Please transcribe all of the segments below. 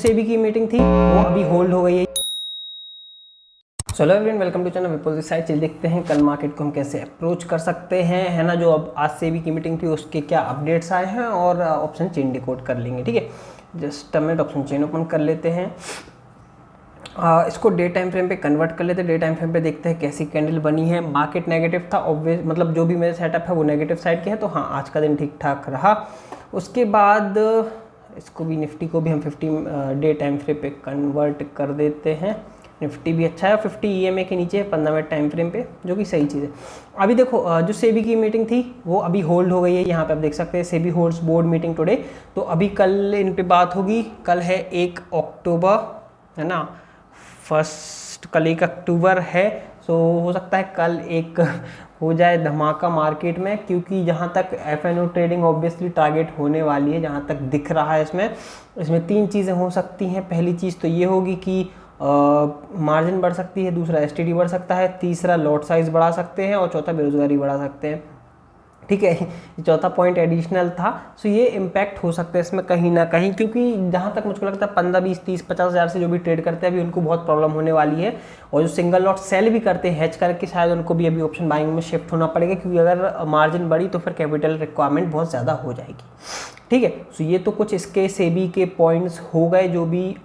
सेबी की मीटिंग थी वो अभी होल्ड हो गई है। चलो everyone, welcome to channel Vipul this side. चलिए देखते हैं कल मार्केट को हम कैसे अप्रोच कर सकते हैं, है ना। जो अब आज सेबी की मीटिंग थी उसके क्या अपडेट्स आए हैं और ऑप्शन चेन डिकोड कर लेंगे, ठीक है। Just minute, option chain open कर लेते हैं। इसको डे टाइम फ्रेम पे कन्वर्ट कर लेते हैं। डे टाइम फ्रेम पे देखते हैं कैसी कैंडल बनी है। मार्केट नेगेटिव था ऑब्वियस, मतलब जो भी मेरा सेटअप है वो नेगेटिव साइड के है, तो हाँ आज का दिन ठीक ठाक रहा। उसके बाद इसको भी, निफ्टी को भी हम 50 डे टाइम फ्रेम पे कन्वर्ट कर देते हैं। निफ्टी भी अच्छा है, 50 EMA के नीचे है 15 मिनट टाइम फ्रेम पे, जो कि सही चीज़ है। अभी देखो जो सेबी की मीटिंग थी वो अभी होल्ड हो गई है। यहाँ पे आप देख सकते हैं SEBI holds board meeting today. तो अभी कल इन पे बात होगी। कल है 1 अक्टूबर, है ना। कल 1 अक्टूबर है, सो हो सकता है कल एक हो जाए धमाका मार्केट में, क्योंकि जहाँ तक FNO ट्रेडिंग ऑब्वियसली टारगेट होने वाली है, जहाँ तक दिख रहा है इसमें 3 चीज़ें हो सकती हैं। पहली चीज़ तो ये होगी कि मार्जिन बढ़ सकती है, दूसरा STD बढ़ सकता है, तीसरा लॉट साइज बढ़ा सकते हैं और चौथा बेरोजगारी बढ़ा सकते हैं, ठीक है। चौथा पॉइंट एडिशनल था। सो ये इम्पैक्ट हो सकता है इसमें कहीं ना कहीं, क्योंकि जहाँ तक मुझको लगता है 15, 20, 30, 50 हज़ार से जो भी ट्रेड करते हैं अभी उनको बहुत प्रॉब्लम होने वाली है। और जो सिंगल लॉट सेल भी करते हैं हैच करके, शायद उनको भी अभी ऑप्शन बाइंग में शिफ्ट होना पड़ेगा, क्योंकि अगर मार्जिन बढ़ी तो फिर कैपिटल रिक्वायरमेंट बहुत ज़्यादा हो जाएगी, ठीक है। सो ये तो कुछ इसके सेबी के पॉइंट्स हो गए जो भी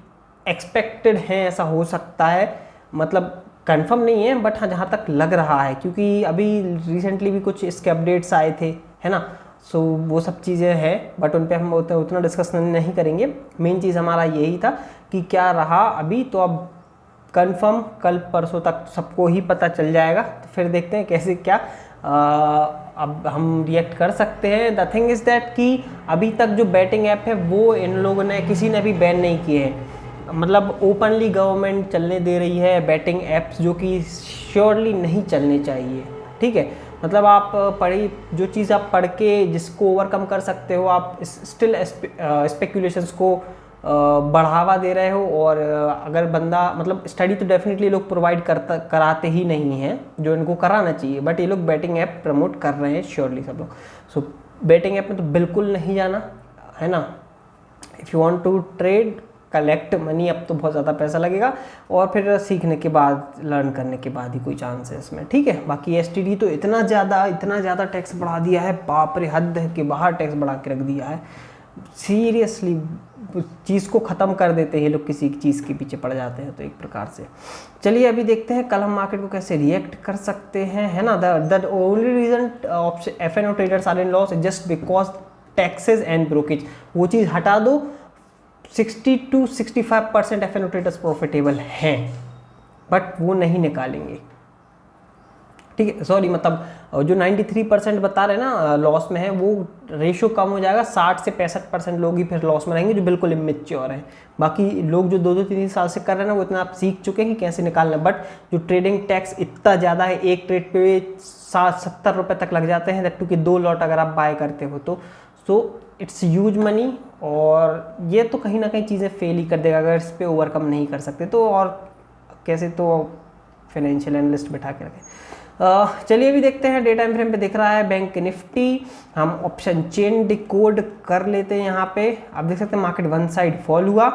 एक्सपेक्टेड हैं, ऐसा हो सकता है। मतलब कंफर्म नहीं है, बट हाँ जहाँ तक लग रहा है, क्योंकि अभी रिसेंटली भी कुछ इसके अपडेट्स आए थे, है ना। सो वो सब चीज़ें हैं, बट उन पे हम उतना डिस्कशन नहीं करेंगे। मेन चीज़ हमारा यही था कि क्या रहा अभी, तो अब कंफर्म कल परसों तक सबको ही पता चल जाएगा। तो फिर देखते हैं कैसे क्या अब हम रिएक्ट कर सकते हैं। द थिंग इज़ दैट कि अभी तक जो बैटिंग ऐप है वो इन लोगों ने, किसी ने भी बैन नहीं किए हैं। मतलब ओपनली गवर्नमेंट चलने दे रही है बैटिंग ऐप्स, जो कि श्योरली नहीं चलने चाहिए, ठीक है। मतलब आप जो चीज़ आप पढ़ के जिसको ओवरकम कर सकते हो, आप स्टिल स्पेकुलेशंस को बढ़ावा दे रहे हो। और अगर बंदा, मतलब स्टडी तो डेफिनेटली लोग प्रोवाइड कराते ही नहीं हैं जो इनको कराना चाहिए, बट ये लोग बैटिंग ऐप प्रमोट कर रहे हैं श्योरली सब लोग। सो बैटिंग ऐप में तो बिल्कुल नहीं जाना, है ना। If you want to trade, collect money, अब तो बहुत ज़्यादा पैसा लगेगा, और फिर सीखने के बाद, लर्न करने के बाद ही कोई चांस है इसमें, ठीक है। बाकी STD तो इतना ज़्यादा टैक्स बढ़ा दिया है, बाप रे, हद के बाहर टैक्स बढ़ा के रख दिया है। सीरियसली चीज़ को ख़त्म कर देते हैं लोग, किसी चीज़ के पीछे पड़ जाते हैं तो एक प्रकार से। चलिए अभी देखते हैं कल हम मार्केट को कैसे रिएक्ट कर सकते हैं, है ना। The only reason FNO traders are in loss just because taxes and brokerage. वो चीज़ हटा दो, 60 to 65% FNO ट्रेडर्स प्रॉफिटेबल हैं, बट वो नहीं निकालेंगे, ठीक है। सॉरी, मतलब जो 93% बता रहे हैं ना लॉस में है, वो रेशो कम हो जाएगा। 60 से 65% लोग ही फिर लॉस में रहेंगे जो बिल्कुल इमेच्योर हैं। बाकी लोग जो 2-3 साल से कर रहे हैं ना, वो इतना आप सीख चुके हैं कि कैसे निकालना है। बट जो ट्रेडिंग टैक्स इतना ज़्यादा है, एक ट्रेड पे 60-70 रुपये तक लग जाते हैं, दैट टू कि 2 लॉट अगर आप बाय करते हो तो। सो इट्स ह्यूज मनी, और ये तो कहीं ना कहीं चीज़ें फेल ही कर देगा अगर इस पर ओवरकम नहीं कर सकते तो। और कैसे तो फाइनेंशियल एनालिस्ट बैठा के रखें। चलिए अभी देखते हैं डे टाइम फ्रेम पे दिख रहा है बैंक निफ्टी। हम ऑप्शन चेन डिकोड कर लेते हैं। यहाँ पे आप देख सकते हैं मार्केट वन साइड फॉल हुआ,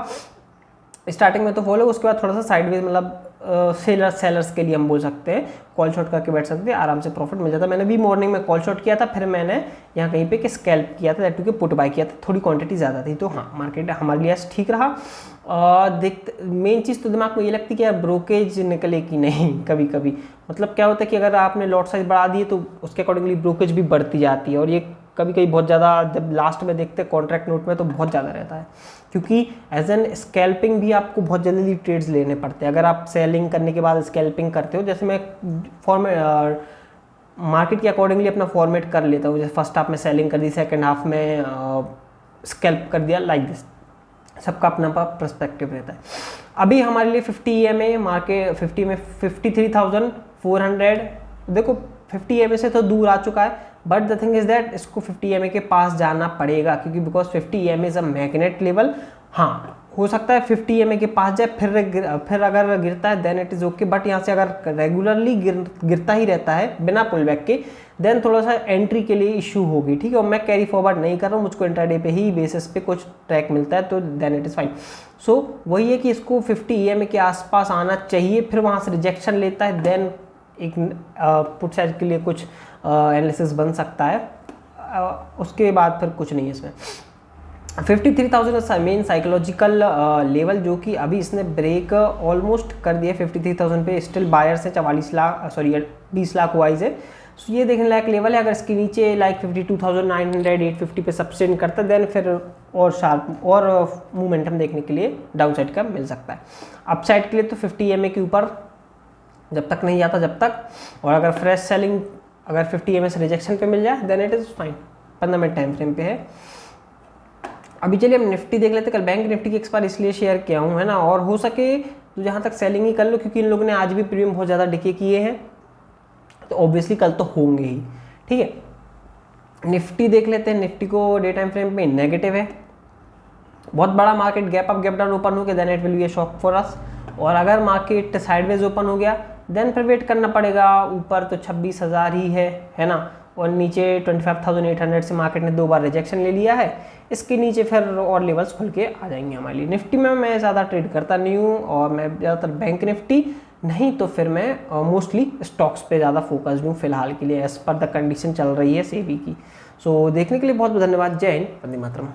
स्टार्टिंग में तो फॉल हो, उसके बाद थोड़ा सा साइडवेज, मतलब सेलर्स के लिए हम बोल सकते हैं, कॉल शॉट करके बैठ सकते हैं, आराम से प्रॉफिट मिल जाता। मैंने भी मॉर्निंग में कॉल शॉट किया था, फिर मैंने यहाँ कहीं पे स्कैल्प किया था, दैट टू के पुट बाय किया था, थोड़ी क्वांटिटी ज़्यादा थी। तो हाँ मार्केट हमारे लिए ठीक रहा। मेन चीज़ तो दिमाग में ये लगती है कि यार ब्रोकेज निकले कि नहीं कभी कभी। मतलब क्या होता है कि अगर आपने लॉट साइज बढ़ा दिए तो उसके अकॉर्डिंगली ब्रोकेज भी बढ़ती जाती है, और ये कभी कभी बहुत ज़्यादा, जब लास्ट में देखते हैं कॉन्ट्रैक्ट नोट में तो बहुत ज़्यादा रहता है, क्योंकि एज एन स्कैल्पिंग भी आपको बहुत जल्दी ट्रेड्स लेने पड़ते हैं। अगर आप सेलिंग करने के बाद स्कैल्पिंग करते हो, जैसे मैं मार्केट के अकॉर्डिंगली अपना फॉर्मेट कर लेता हूँ, जैसे फर्स्ट हाफ में सेलिंग कर दी, सेकंड हाफ में स्कैल्प कर दिया, लाइक दिस। सबका अपना पर्सपेक्टिव रहता है। अभी हमारे लिए 50 EMA मार्केट 50 में 53,400, देखो 50 EMA से तो दूर आ चुका है, but the thing is that इसको 50 EMA के पास जाना पड़ेगा, क्योंकि because 50 EMA is a magnet level. हाँ हो सकता है 50 EMA के पास जाए, फिर अगर गिरता है then it is okay. But यहाँ से अगर रेगुलरली गिरता ही रहता है बिना पुल बैक के, देन थोड़ा सा एंट्री के लिए इशू होगी, ठीक है। और मैं कैरी फॉरवर्ड नहीं कर रहा हूँ, मुझको इंट्राडे पे ही बेसिस पे कुछ ट्रैक मिलता है, तो देन इट इज़ फाइन। सो वही है कि इसको 50 EMA के आसपास आना चाहिए, फिर वहाँ से रिजेक्शन लेता है, देन एक पुट साइड के लिए कुछ एनालिसिस बन सकता है, उसके बाद फिर कुछ नहीं है इसमें। 53,000 मेन साइकोलॉजिकल लेवल, जो कि अभी इसने ब्रेक ऑलमोस्ट कर दिया 53,000 पे। स्टिल बायर्स है 20 लाख वाइज है। सो ये देखने लायक लेवल है। अगर इसके नीचे लाइक 52,900 850 पे सस्टेन करता है, देन फिर और शार्प और मोमेंटम देखने के लिए डाउन साइड का मिल सकता है। अप साइड के लिए तो 50 EMA के ऊपर जब तक नहीं जाता जब तक, और अगर फ्रेश सेलिंग अगर 50 EMA से रिजेक्शन पे मिल जाए then it is fine. 15 minute time frame पे है। अभी चलिए हम निफ्टी देख लेते हैं। कल बैंक निफ्टी की एक्सपायर इसलिए शेयर किया हूँ, है ना, और हो सके तो जहाँ तक सेलिंग ही कर लो, क्योंकि इन लोगों ने आज भी प्रीमियम बहुत ज़्यादा डिके किए हैं, तो ऑब्वियसली कल तो होंगे ही, ठीक है। निफ्टी देख लेते हैं। निफ्टी को डे टाइम फ्रेम में नेगेटिव है, बहुत बड़ा market gap up gap down open हो गया, then it will be a shock for us. और अगर मार्केट साइडवेज ओपन हो गया देन फिर वेट करना पड़ेगा। ऊपर तो 26,000 ही है ना, और नीचे 25,800 से मार्केट ने 2 बार रिजेक्शन ले लिया है। इसके नीचे फिर और लेवल्स खुल के आ जाएंगे हमारे लिए। निफ्टी में मैं ज़्यादा ट्रेड करता नहीं हूँ, और मैं ज़्यादातर बैंक निफ्टी नहीं तो फिर मैं मोस्टली स्टॉक्स पे ज़्यादा फोकस्ड हूँ फिलहाल के लिए, एज पर द कंडीशन चल रही है सेबी की। सो देखने के लिए बहुत बहुत धन्यवाद। जय हिंद, वंदे मातरम।